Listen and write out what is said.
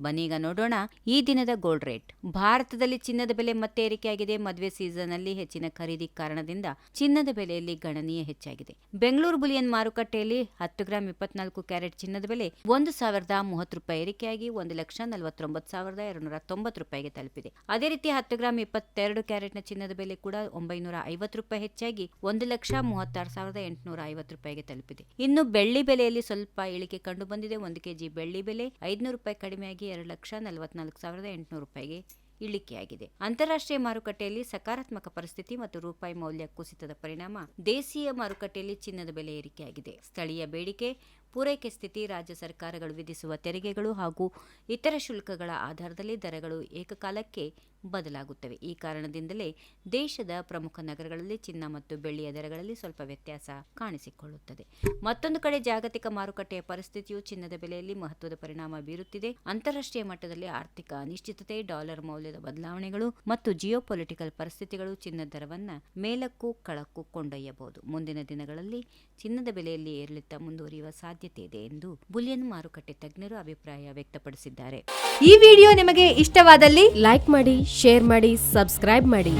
ಬನ್ನೀಗ ನೋಡೋಣ ಈ ದಿನದ ಗೋಲ್ಡ್ ರೇಟ್. ಭಾರತದಲ್ಲಿ ಚಿನ್ನದ ಬೆಲೆ ಮತ್ತೆ ಏರಿಕೆಯಾಗಿದೆ. ಮದುವೆ ಸೀಸನ್ ಅಲ್ಲಿ ಹೆಚ್ಚಿನ ಖರೀದಿ ಕಾರಣದಿಂದ ಚಿನ್ನದ ಬೆಲೆಯಲ್ಲಿ ಗಣನೀಯ ಹೆಚ್ಚಾಗಿದೆ. ಬೆಂಗಳೂರು ಬುಲಿಯನ್ ಮಾರುಕಟ್ಟೆಯಲ್ಲಿ 10 ಗ್ರಾಂ 24 ಕ್ಯಾರೆಟ್ ಚಿನ್ನದ ಬೆಲೆ $1,030 ಏರಿಕೆಯಾಗಿ $1,49,290 ತಲುಪಿದೆ. ಅದೇ ರೀತಿ 10 ಗ್ರಾಂ 22 ಕ್ಯಾರೆಟ್ನ ಚಿನ್ನದ ಬೆಲೆ ಕೂಡ $950 ಹೆಚ್ಚಾಗಿ $1,36,850 ತಲುಪಿದೆ. ಇನ್ನು ಬೆಳ್ಳಿ ಬೆಲೆಯಲ್ಲಿ ಸ್ವಲ್ಪ ಇಳಿಕೆ ಕಂಡು ಬಂದಿದೆ. 1 ಕೆಜಿ ಬೆಳ್ಳಿ ಬೆಲೆ $500 ಕಡಿಮೆಯಾಗಿ $2,44,800 ಇಳಿಕೆಯಾಗಿದೆ. ಅಂತಾರಾಷ್ಟ್ರೀಯ ಮಾರುಕಟ್ಟೆಯಲ್ಲಿ ಸಕಾರಾತ್ಮಕ ಪರಿಸ್ಥಿತಿ ಮತ್ತು ರೂಪಾಯಿ ಮೌಲ್ಯ ಕುಸಿತದ ಪರಿಣಾಮ ದೇಶೀಯ ಮಾರುಕಟ್ಟೆಯಲ್ಲಿ ಚಿನ್ನದ ಬೆಲೆ ಏರಿಕೆಯಾಗಿದೆ. ಸ್ಥಳೀಯ ಬೇಡಿಕೆ, ಪೂರೈಕೆ ಸ್ಥಿತಿ, ರಾಜ್ಯ ಸರ್ಕಾರಗಳು ವಿಧಿಸುವ ತೆರಿಗೆಗಳು ಹಾಗೂ ಇತರ ಶುಲ್ಕಗಳ ಆಧಾರದಲ್ಲಿ ದರಗಳು ಏಕಕಾಲಕ್ಕೆ ಬದಲಾಗುತ್ತವೆ. ಈ ಕಾರಣದಿಂದಲೇ ದೇಶದ ಪ್ರಮುಖ ನಗರಗಳಲ್ಲಿ ಚಿನ್ನ ಮತ್ತು ಬೆಳ್ಳಿಯ ದರಗಳಲ್ಲಿ ಸ್ವಲ್ಪ ವ್ಯತ್ಯಾಸ ಕಾಣಿಸಿಕೊಳ್ಳುತ್ತದೆ. ಮತ್ತೊಂದು ಕಡೆ ಜಾಗತಿಕ ಮಾರುಕಟ್ಟೆಯ ಪರಿಸ್ಥಿತಿಯು ಚಿನ್ನದ ಬೆಲೆಯಲ್ಲಿ ಮಹತ್ವದ ಪರಿಣಾಮ ಬೀರುತ್ತಿದೆ. ಅಂತಾರಾಷ್ಟ್ರೀಯ ಮಟ್ಟದಲ್ಲಿ ಆರ್ಥಿಕ ಅನಿಶ್ಚಿತತೆ, ಡಾಲರ್ ಮೌಲ್ಯದ ಬದಲಾವಣೆಗಳು ಮತ್ತು ಜಿಯೋಪೊಲಿಟಿಕಲ್ ಪರಿಸ್ಥಿತಿಗಳು ಚಿನ್ನದ ದರವನ್ನು ಮೇಲಕ್ಕೂ ಕೆಳಕ್ಕೂ ಕೊಂಡೊಯ್ಯಬಹುದು. ಮುಂದಿನ ದಿನಗಳಲ್ಲಿ ಚಿನ್ನದ ಬೆಲೆಯಲ್ಲಿ ಏರಿಳಿತ ಮುಂದುವರಿಯುವ ಸಾಧ್ಯತೆ ಇದೆ ಎಂದು ಬುಲಿಯನ್ ಮಾರುಕಟ್ಟೆ ತಜ್ಞರು ಅಭಿಪ್ರಾಯ ವ್ಯಕ್ತಪಡಿಸಿದ್ದಾರೆ. ಈ ವಿಡಿಯೋ ನಿಮಗೆ ಇಷ್ಟವಾದಲ್ಲಿ ಲೈಕ್ ಮಾಡಿ, ಶೇರ್ ಮಾಡಿ, ಸಬ್ಸ್ಕ್ರೈಬ್ ಮಾಡಿ.